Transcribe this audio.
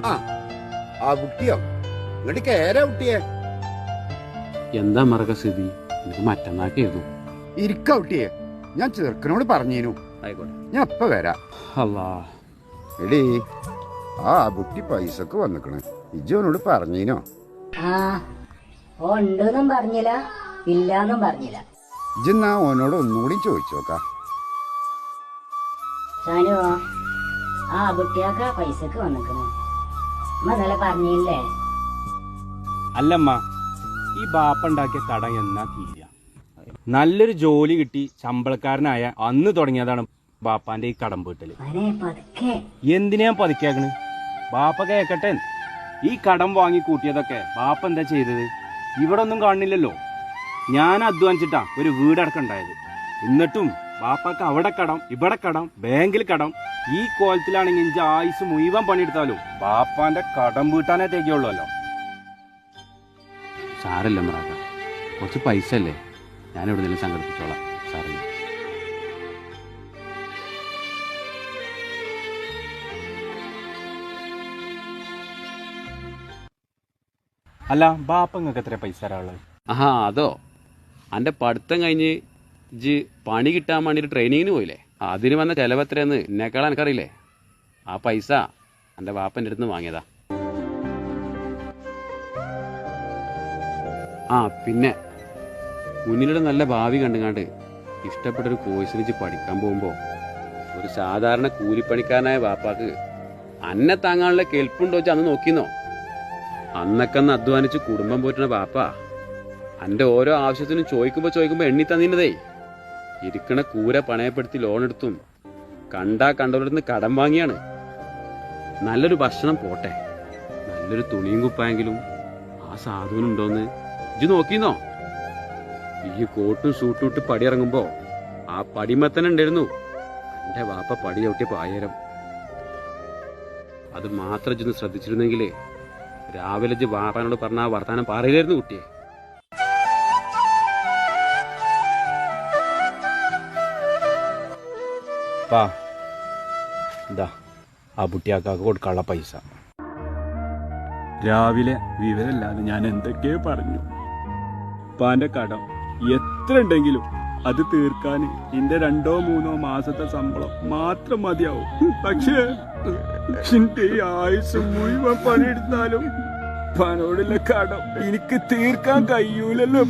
ആ ആ കുട്ടിയോ ഇങ്ങോട്ട് കേരാ കുട്ടിയെ. എന്താ മറക്ക സ്ഥിതി? എനിക്ക് മറ്റന്നാക്കായിരുന്നു. ഇരിക്ക കുട്ടിയെ, ഞാൻ ചെറുക്കനോട് പറഞ്ഞേനു. ആയിക്കോട്ടെ, ഞാൻ ഇപ്പൊ വരാം. അല്ലാ എടീ, ആ കുട്ടി പൈസക്ക് വന്നിക്കണ്. ഇജോനോട് പറഞ്ഞീനോ? ആ ഉണ്ടെന്നും പറഞ്ഞില്ല, ഇല്ലാന്നും പറഞ്ഞില്ല. ഇജെന്നാ ഓനോട് ഒന്നുകൂടി ചോദിച്ചോക്കാ. ഷാനു, ആ കുട്ടിയാക്ക പൈസക്ക് വന്നിക്കണു. അമ്മ ഇന്നലെ പറഞ്ഞില്ലേ? അല്ലമ്മ, ഈ ബാപ്പ ഉണ്ടാക്കിയ കട എന്നാ തീരുക? നല്ലൊരു ജോലി കിട്ടി ശമ്പളക്കാരനായ അന്ന് തുടങ്ങിയതാണ് ബാപ്പാന്റെ ഈ കടം വീട്ടല്. പതുക്കെ. എന്തിനാ പതുക്കേക്കണ്? ബാപ്പ കേക്കട്ടെ. ഈ കടം വാങ്ങി കൂട്ടിയതൊക്കെ ബാപ്പ എന്താ ചെയ്തത്? ഇവിടെ ഒന്നും കാണുന്നില്ലല്ലോ. ഞാൻ അധ്വാനിച്ചിട്ടാ ഒരു വീടടക്കണ്ടായത്. എന്നിട്ടും ബാപ്പാക്ക് അവിടെ കടം, ഇവിടെ കടം, ബാങ്കിൽ കടം. ഈ കോലത്തിലാണെങ്കിൽ ഇഞ്ച ആയുസ് മുഴുവൻ പണിയെടുത്താലും ബാപ്പാന്റെ കടം വീട്ടാനേ തേക്കുള്ളല്ലോ. സാരല്ല മറാക്ക, കുറച്ച് പൈസ അല്ലേ, ഞാൻ എവിടെന്നെങ്കിലും സംഘടിപ്പിച്ചോളാം. സാറില്ല. അല്ല ബാപ്പ നിങ്ങൾക്ക് എത്ര പൈസ തരാനുള്ളത്? ആഹാ, അതോ, എൻ്റെ പഠിത്തം കഴിഞ്ഞ് ഇജ് പണി കിട്ടാൻ വേണ്ടിയിട്ട് ട്രെയിനിങ്ങിന് പോയില്ലേ, അതിന് വന്ന ചിലവ് എത്രയെന്ന് എന്നെക്കാൾ എനിക്കറിയില്ലേ. ആ പൈസ എൻ്റെ ബാപ്പൻ്റെ അടുത്ത് നിന്ന് വാങ്ങിയതാ. ആ പിന്നെ മുന്നിലൂടെ നല്ല ഭാവി കണ്ടുകാണ്ട് ഇഷ്ടപ്പെട്ടൊരു കോഴ്സിന് ഇജ് പഠിക്കാൻ പോകുമ്പോൾ ഒരു സാധാരണ കൂലിപ്പണിക്കാരനായ ബാപ്പാക്ക് അന്നെ താങ്ങാനുള്ള കെൽപ്പുണ്ടോ വെച്ച് അന്ന് നോക്കിന്നോ? അന്നൊക്കെ അന്ന് അധ്വാനിച്ച് കുടുംബം പോറ്റുന്ന ബാപ്പ എൻ്റെ ഓരോ ആവശ്യത്തിനും ചോദിക്കുമ്പോൾ എണ്ണി തന്നിരുന്നതേ. ഇരിക്കണ കൂര പണയപ്പെടുത്തി ലോൺ എടുത്തും കണ്ടവരുടെ നിന്ന് കടം വാങ്ങിയാണ്. നല്ലൊരു ഭക്ഷണം പോട്ടെ, നല്ലൊരു തുണിയും കുപ്പായെങ്കിലും ആ സാധുവിനുണ്ടോന്ന് ഇജ്ജ് നോക്കിന്നോ? ഈ കോട്ടും സൂട്ടും ഇട്ട് പടി ഇറങ്ങുമ്പോ ആ പടിമത്തന്നെ ഉണ്ടായിരുന്നു എൻ്റെ വാപ്പ പടി ചവിട്ടിയ പായേരം. അത് മാത്രം ഇജ്ജൊന്ന് ശ്രദ്ധിച്ചിരുന്നെങ്കിലേ രാവിലെ ഇജ്ജ് വാപ്പാനോട് പറഞ്ഞ ആ വർത്താനം പറയില്ലായിരുന്നു കുട്ടിയെ. ഇതാ ആ കുട്ടിയാക്കാക്ക് കൊടുക്കാനുള്ള പൈസ. രാവിലെ വിവരമില്ലാതെ ഞാൻ എന്തൊക്കെയോ പറഞ്ഞു. ഉപ്പാന്റെ കടം എത്ര ഉണ്ടെങ്കിലും അത് തീർക്കാൻ എന്റെ 2-3 മാസത്തെ ശമ്പളം മാത്രം മതിയാവും. പക്ഷേ എന്റെ ആയുസ് മുഴുവൻ പണിയെടുത്താലും ഉപ്പാനോടുള്ള കടം എനിക്ക് തീർക്കാൻ കഴിയൂലല്ലോ.